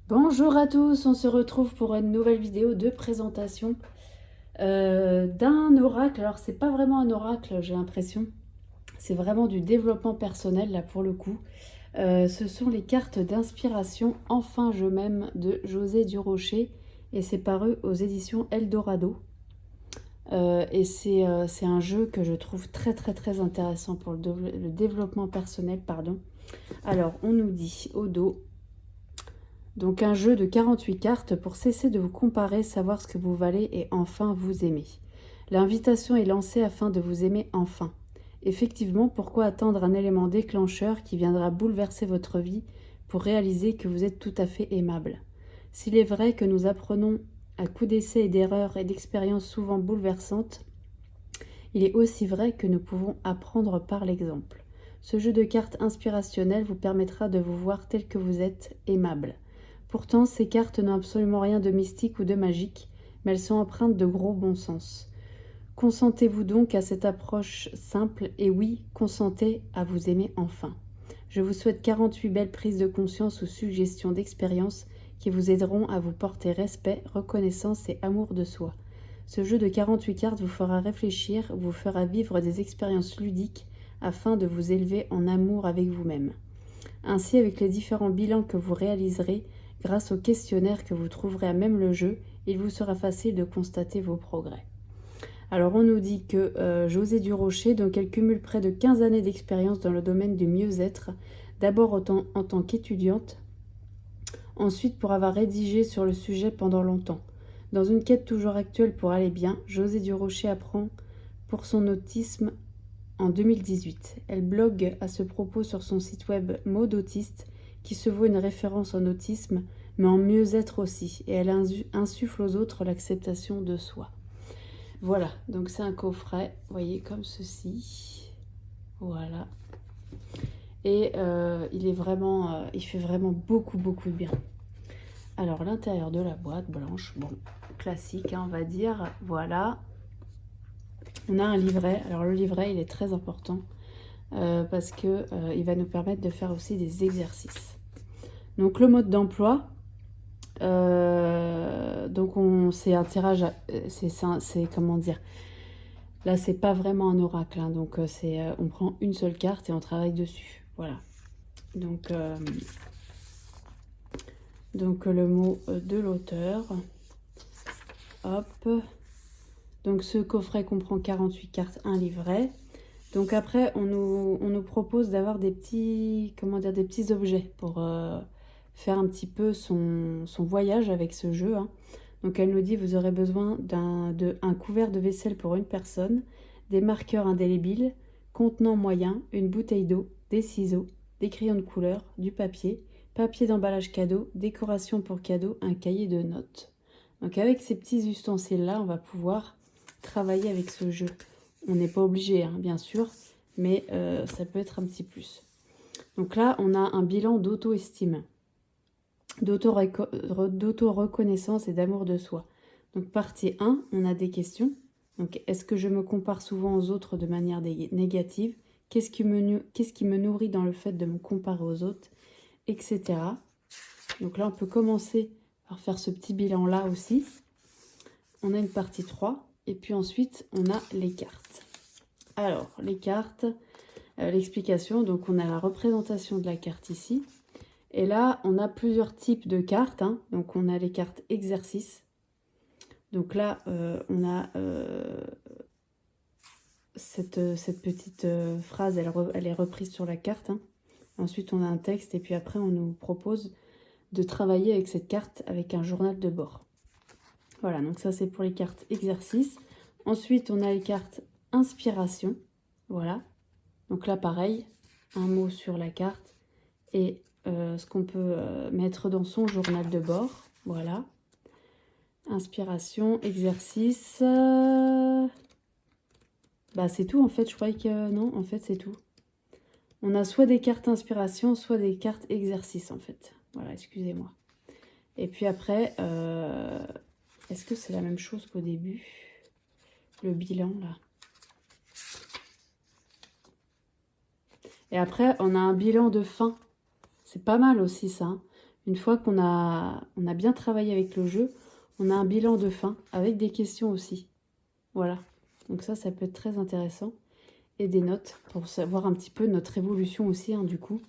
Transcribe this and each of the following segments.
Bonjour à tous, on se retrouve pour une nouvelle vidéo de présentation d'un oracle. Alors c'est pas vraiment un oracle, j'ai l'impression, c'est vraiment du développement personnel là pour le coup. Ce sont les cartes d'inspiration Enfin je m'aime de José Durocher et c'est paru aux éditions Eldorado. Et c'est un jeu que je trouve très intéressant pour le développement personnel, pardon. Alors on nous dit au dos. Donc un jeu de 48 cartes pour cesser de vous comparer, savoir ce que vous valez et enfin vous aimer. L'invitation est lancée afin de vous aimer enfin. Effectivement, pourquoi attendre un élément déclencheur qui viendra bouleverser votre vie pour réaliser que vous êtes tout à fait aimable? S'il est vrai que nous apprenons à coups d'essais et d'erreurs et d'expériences souvent bouleversantes, il est aussi vrai que nous pouvons apprendre par l'exemple. Ce jeu de cartes inspirationnelles vous permettra de vous voir tel que vous êtes, aimable. Pourtant, ces cartes n'ont absolument rien de mystique ou de magique, mais elles sont empreintes de gros bon sens. Consentez-vous donc à cette approche simple et oui, consentez à vous aimer enfin. Je vous souhaite 48 belles prises de conscience ou suggestions d'expérience qui vous aideront à vous porter respect, reconnaissance et amour de soi. Ce jeu de 48 cartes vous fera réfléchir, vous fera vivre des expériences ludiques afin de vous élever en amour avec vous-même. Ainsi, avec les différents bilans que vous réaliserez, grâce au questionnaire que vous trouverez à même le jeu, il vous sera facile de constater vos progrès. Alors on nous dit que José Durocher, donc elle cumule près de 15 années d'expérience dans le domaine du mieux-être, d'abord en tant qu'étudiante, ensuite pour avoir rédigé sur le sujet pendant longtemps. Dans une quête toujours actuelle pour aller bien, José Durocher apprend pour son autisme en 2018. Elle blogue à ce propos sur son site web Mode Autiste, qui se vaut une référence en autisme, mais en mieux-être aussi, et elle insuffle aux autres l'acceptation de soi. Voilà, donc c'est un coffret, vous voyez, comme ceci. Voilà. Et il fait vraiment beaucoup de bien. Alors, l'intérieur de la boîte blanche, bon, classique, hein, on va dire, voilà. On a un livret. Alors, le livret, il est très important parce que il va nous permettre de faire aussi des exercices. Donc, le mode d'emploi, donc c'est un tirage, c'est comment dire. Là, c'est pas vraiment un oracle, hein, donc on prend une seule carte et on travaille dessus. Voilà. Donc le mot de l'auteur. Hop. Donc ce coffret comprend 48 cartes, un livret. Donc après, on nous propose d'avoir des petits, des petits objets pour faire un petit peu son voyage avec ce jeu, hein. Donc elle nous dit, vous aurez besoin d'un couvert de vaisselle pour une personne, des marqueurs indélébiles, contenant moyen, une bouteille d'eau, des ciseaux, des crayons de couleur, du papier, papier d'emballage cadeau, décoration pour cadeau, un cahier de notes. Donc avec ces petits ustensiles-là, on va pouvoir travailler avec ce jeu. On n'est pas obligé, hein, bien sûr, mais ça peut être un petit plus. Donc là, on a un bilan d'auto-estime, d'auto-reconnaissance et d'amour de soi. Donc partie 1, on a des questions. Donc est-ce que je me compare souvent aux autres de manière négative? Qu'est-ce qui me nourrit dans le fait de me comparer aux autres, etc. Donc là, on peut commencer par faire ce petit bilan-là aussi. On a une partie 3 et puis ensuite, on a les cartes. Alors, les cartes, l'explication, donc on a la représentation de la carte ici. Et là, on a plusieurs types de cartes, hein. Donc on a les cartes exercices. Donc là, on a cette petite phrase, elle est reprise sur la carte, hein. Ensuite, on a un texte et puis après, on nous propose de travailler avec cette carte avec un journal de bord. Voilà, donc ça, c'est pour les cartes exercices. Ensuite, on a les cartes inspiration. Voilà. Donc là, pareil, un mot sur la carte et ce qu'on peut mettre dans son journal de bord. Voilà. Inspiration, exercice. Bah, c'est tout, en fait. Je croyais que... non, en fait, c'est tout. On a soit des cartes inspiration, soit des cartes exercice, en fait. Voilà, excusez-moi. Et puis après, est-ce que c'est la même chose qu'au début? Le bilan, là. Et après, on a un bilan de fin. C'est pas mal aussi, ça, hein. Une fois on a bien travaillé avec le jeu, on a un bilan de fin avec des questions aussi. Voilà. Donc ça peut être très intéressant. Et des notes pour savoir un petit peu notre évolution aussi, hein, du coup.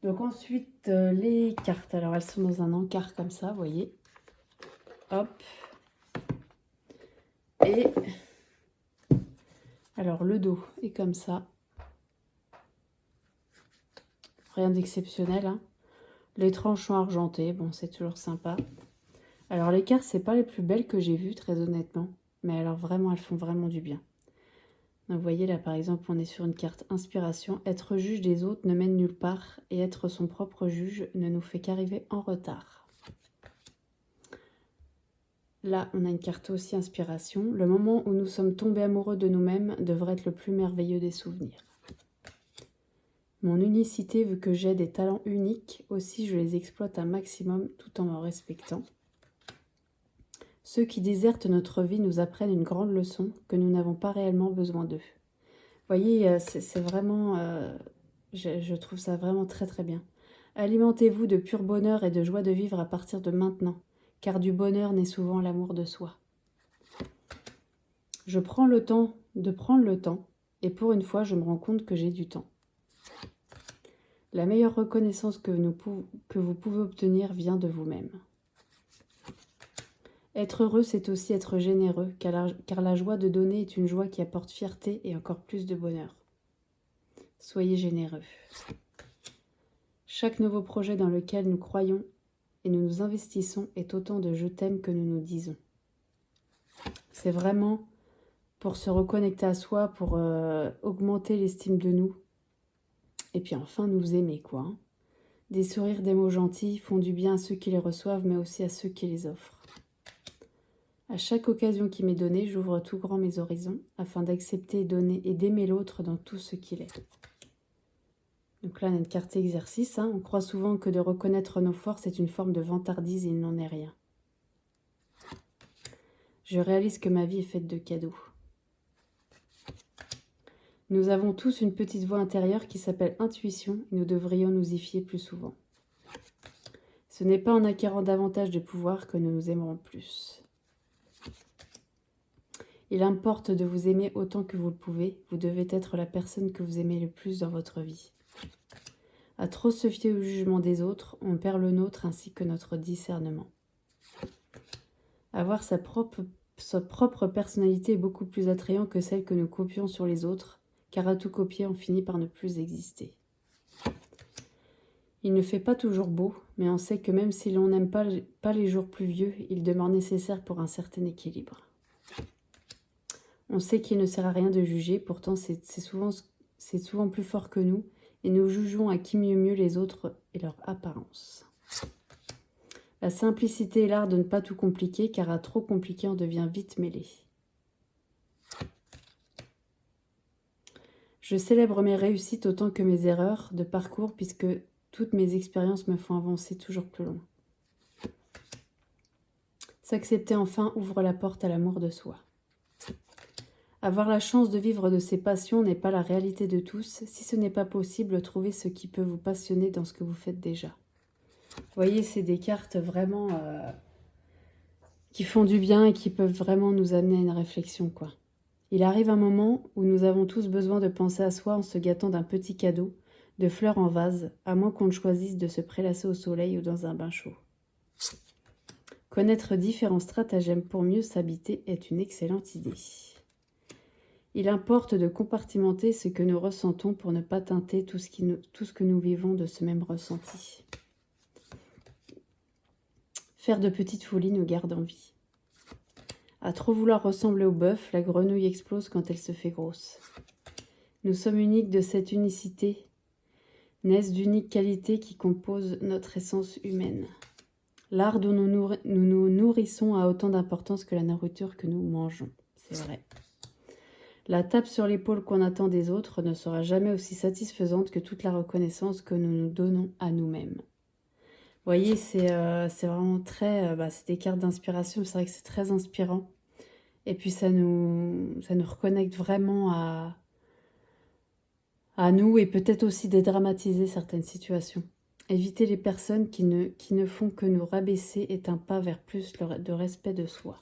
Donc ensuite, les cartes. Alors, elles sont dans un encart comme ça, vous voyez. Hop. Et alors, le dos est comme ça. Rien d'exceptionnel, hein. Les tranches sont argentées. Bon, c'est toujours sympa. Alors, les cartes, c'est pas les plus belles que j'ai vues, très honnêtement. Mais alors, vraiment, elles font vraiment du bien. Donc, vous voyez, là, par exemple, on est sur une carte inspiration. Être juge des autres ne mène nulle part. Et être son propre juge ne nous fait qu'arriver en retard. Là, on a une carte aussi inspiration. Le moment où nous sommes tombés amoureux de nous-mêmes devrait être le plus merveilleux des souvenirs. Mon unicité veut que j'ai des talents uniques, aussi je les exploite un maximum tout en me respectant. Ceux qui désertent notre vie nous apprennent une grande leçon que nous n'avons pas réellement besoin d'eux. Vous voyez, c'est vraiment... je trouve ça vraiment très très bien. Alimentez-vous de pur bonheur et de joie de vivre à partir de maintenant, car du bonheur naît souvent l'amour de soi. Je prends le temps de prendre le temps, et pour une fois, je me rends compte que j'ai du temps. La meilleure reconnaissance que vous pouvez obtenir vient de vous-même. Être heureux, c'est aussi être généreux, car la joie de donner est une joie qui apporte fierté et encore plus de bonheur. Soyez généreux. Chaque nouveau projet dans lequel nous croyons et nous nous investissons est autant de « je t'aime » que nous nous disons. C'est vraiment pour se reconnecter à soi, pour augmenter l'estime de nous. Et puis enfin, nous aimer, quoi. Hein. Des sourires, des mots gentils font du bien à ceux qui les reçoivent, mais aussi à ceux qui les offrent. À chaque occasion qui m'est donnée, j'ouvre tout grand mes horizons, afin d'accepter, donner et d'aimer l'autre dans tout ce qu'il est. Donc là, on a une carte exercice. Hein. On croit souvent que de reconnaître nos forces est une forme de vantardise et il n'en est rien. Je réalise que ma vie est faite de cadeaux. Nous avons tous une petite voix intérieure qui s'appelle intuition et nous devrions nous y fier plus souvent. Ce n'est pas en acquérant davantage de pouvoir que nous nous aimerons plus. Il importe de vous aimer autant que vous le pouvez. Vous devez être la personne que vous aimez le plus dans votre vie. À trop se fier au jugement des autres, on perd le nôtre ainsi que notre discernement. Avoir sa propre personnalité est beaucoup plus attrayant que celle que nous copions sur les autres, car à tout copier, on finit par ne plus exister. Il ne fait pas toujours beau, mais on sait que même si l'on n'aime pas les jours pluvieux, il demeure nécessaire pour un certain équilibre. On sait qu'il ne sert à rien de juger, pourtant c'est souvent plus fort que nous, et nous jugeons à qui mieux les autres et leur apparence. La simplicité est l'art de ne pas tout compliquer, car à trop compliquer, on devient vite mêlé. Je célèbre mes réussites autant que mes erreurs de parcours, puisque toutes mes expériences me font avancer toujours plus loin. S'accepter enfin ouvre la porte à l'amour de soi. Avoir la chance de vivre de ses passions n'est pas la réalité de tous. Si ce n'est pas possible, trouvez ce qui peut vous passionner dans ce que vous faites déjà. Vous voyez, c'est des cartes vraiment qui font du bien et qui peuvent vraiment nous amener à une réflexion, quoi. Il arrive un moment où nous avons tous besoin de penser à soi en se gâtant d'un petit cadeau, de fleurs en vase, à moins qu'on ne choisisse de se prélasser au soleil ou dans un bain chaud. Connaître différents stratagèmes pour mieux s'habiter est une excellente idée. Il importe de compartimenter ce que nous ressentons pour ne pas teinter tout ce que nous vivons de ce même ressenti. Faire de petites folies nous garde en vie. À trop vouloir ressembler au bœuf, la grenouille explose quand elle se fait grosse. Nous sommes uniques, de cette unicité naissent d'uniques qualités qui composent notre essence humaine. L'art dont nous nous nourrissons a autant d'importance que la nourriture que nous mangeons. C'est vrai. La tape sur l'épaule qu'on attend des autres ne sera jamais aussi satisfaisante que toute la reconnaissance que nous nous donnons à nous-mêmes. Vous voyez, c'est vraiment très... c'est des cartes d'inspiration, c'est vrai que c'est très inspirant. Et puis ça nous reconnecte vraiment à nous et peut-être aussi dédramatiser certaines situations. Éviter les personnes qui ne font que nous rabaisser est un pas vers plus de respect de soi.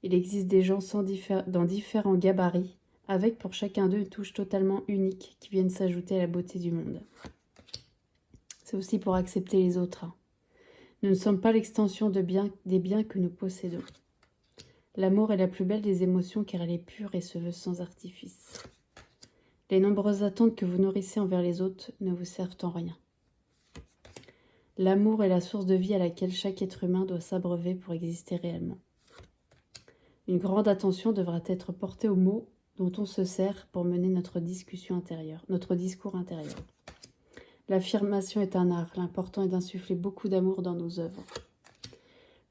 Il existe des gens dans différents gabarits, avec pour chacun d'eux une touche totalement unique qui viennent s'ajouter à la beauté du monde. C'est aussi pour accepter les autres. Nous ne sommes pas l'extension des biens que nous possédons. L'amour est la plus belle des émotions car elle est pure et se veut sans artifice. Les nombreuses attentes que vous nourrissez envers les autres ne vous servent en rien. L'amour est la source de vie à laquelle chaque être humain doit s'abreuver pour exister réellement. Une grande attention devra être portée aux mots dont on se sert pour mener notre discussion intérieure, notre discours intérieur. L'affirmation est un art, l'important est d'insuffler beaucoup d'amour dans nos œuvres.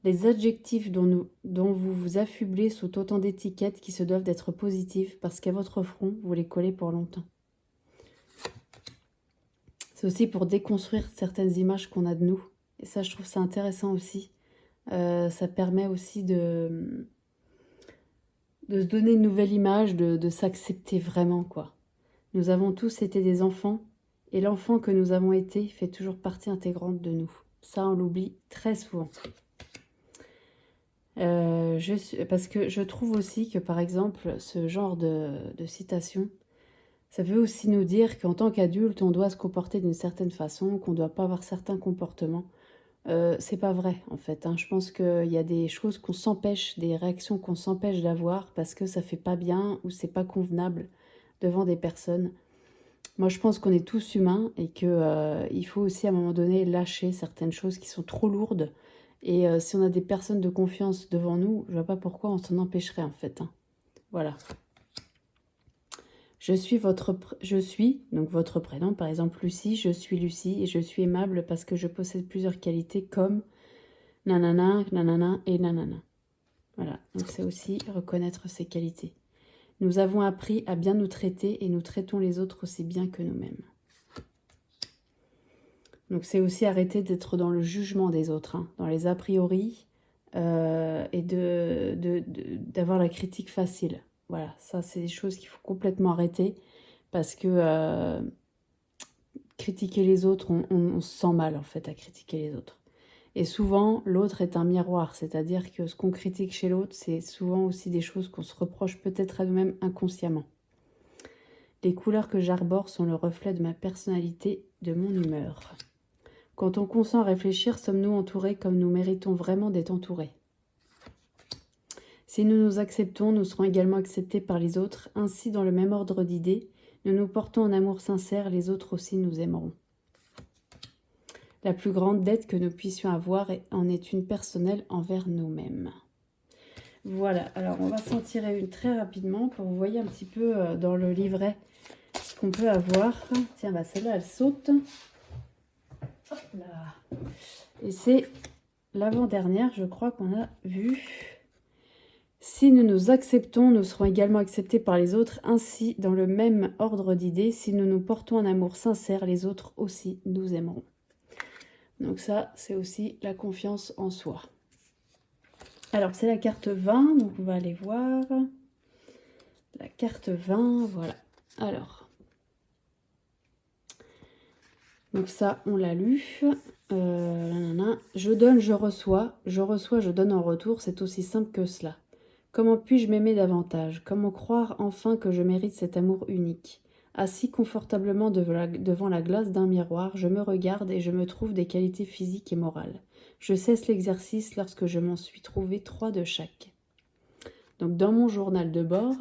Les adjectifs dont vous vous affublez sont autant d'étiquettes qui se doivent d'être positives parce qu'à votre front, vous les collez pour longtemps. C'est aussi pour déconstruire certaines images qu'on a de nous. Et ça, je trouve ça intéressant aussi. Ça permet aussi de se donner une nouvelle image, de s'accepter vraiment, quoi. Nous avons tous été des enfants, et l'enfant que nous avons été fait toujours partie intégrante de nous. Ça, on l'oublie très souvent. Parce que je trouve aussi que, par exemple, ce genre de citation, ça veut aussi nous dire qu'en tant qu'adulte, on doit se comporter d'une certaine façon, qu'on ne doit pas avoir certains comportements. C'est pas vrai, en fait. Je pense qu'il y a des choses qu'on s'empêche, des réactions qu'on s'empêche d'avoir parce que ça fait pas bien ou c'est pas convenable devant des personnes. Moi, je pense qu'on est tous humains et qu'il faut aussi, à un moment donné, lâcher certaines choses qui sont trop lourdes. Et si on a des personnes de confiance devant nous, je vois pas pourquoi on s'en empêcherait, en fait. Voilà. Je suis donc votre prénom, par exemple Lucie, je suis Lucie et je suis aimable parce que je possède plusieurs qualités comme nanana, nanana et nanana. Voilà, donc c'est aussi reconnaître ses qualités. Nous avons appris à bien nous traiter et nous traitons les autres aussi bien que nous-mêmes. Donc c'est aussi arrêter d'être dans le jugement des autres, dans les a priori et d'avoir la critique facile. Voilà, ça c'est des choses qu'il faut complètement arrêter parce que critiquer les autres, on se sent mal en fait à critiquer les autres. Et souvent, l'autre est un miroir, c'est-à-dire que ce qu'on critique chez l'autre, c'est souvent aussi des choses qu'on se reproche peut-être à nous-mêmes inconsciemment. Les couleurs que j'arbore sont le reflet de ma personnalité, de mon humeur. Quand on consent à réfléchir, sommes-nous entourés comme nous méritons vraiment d'être entourés ? Si nous nous acceptons, nous serons également acceptés par les autres. Ainsi, dans le même ordre d'idées, nous nous portons en amour sincère, les autres aussi nous aimeront. La plus grande dette que nous puissions avoir en est une personnelle envers nous-mêmes. Voilà, alors on va s'en tirer une très rapidement pour que vous voyez un petit peu dans le livret ce qu'on peut avoir. Tiens, bah celle-là, elle saute. Hop là. Et c'est l'avant-dernière, je crois qu'on a vu. Si nous nous acceptons, nous serons également acceptés par les autres. Ainsi, dans le même ordre d'idées, si nous nous portons un amour sincère, les autres aussi nous aimeront. Donc ça, c'est aussi la confiance en soi. Alors, c'est la carte 20, donc on va aller voir. La carte 20, voilà. Alors, donc ça, on l'a lu. Je donne, je reçois, je donne en retour. C'est aussi simple que cela. Comment puis-je m'aimer davantage? Comment croire enfin que je mérite cet amour unique? Assis confortablement devant la glace d'un miroir, je me regarde et je me trouve des qualités physiques et morales. Je cesse l'exercice lorsque je m'en suis trouvé 3 de chaque. Donc dans mon journal de bord,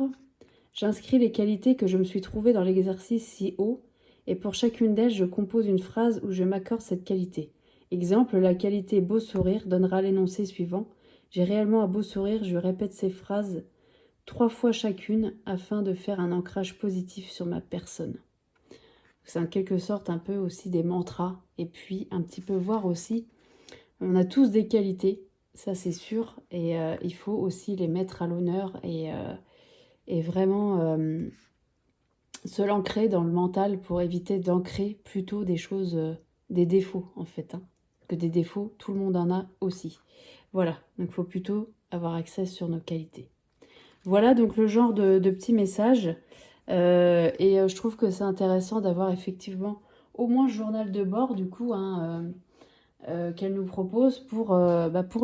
j'inscris les qualités que je me suis trouvées dans l'exercice si haut, et pour chacune d'elles, je compose une phrase où je m'accorde cette qualité. Exemple, la qualité beau sourire donnera l'énoncé suivant. J'ai réellement un beau sourire, je répète ces phrases 3 fois chacune afin de faire un ancrage positif sur ma personne. C'est en quelque sorte un peu aussi des mantras et puis un petit peu voir aussi, on a tous des qualités, ça c'est sûr, et il faut aussi les mettre à l'honneur et vraiment se l'ancrer dans le mental pour éviter d'ancrer plutôt des choses, des défauts en fait. Que des défauts, tout le monde en a aussi. Voilà, donc il faut plutôt avoir accès sur nos qualités. Voilà donc le genre de petits messages. Et je trouve que c'est intéressant d'avoir effectivement au moins journal de bord du coup, hein, qu'elle nous propose pour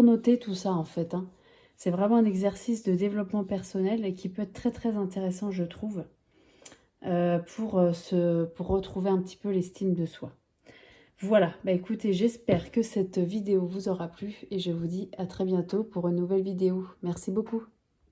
noter tout ça en fait, hein. C'est vraiment un exercice de développement personnel et qui peut être très très intéressant je trouve, pour retrouver un petit peu l'estime de soi. Voilà, bah écoutez, j'espère que cette vidéo vous aura plu et je vous dis à très bientôt pour une nouvelle vidéo. Merci beaucoup.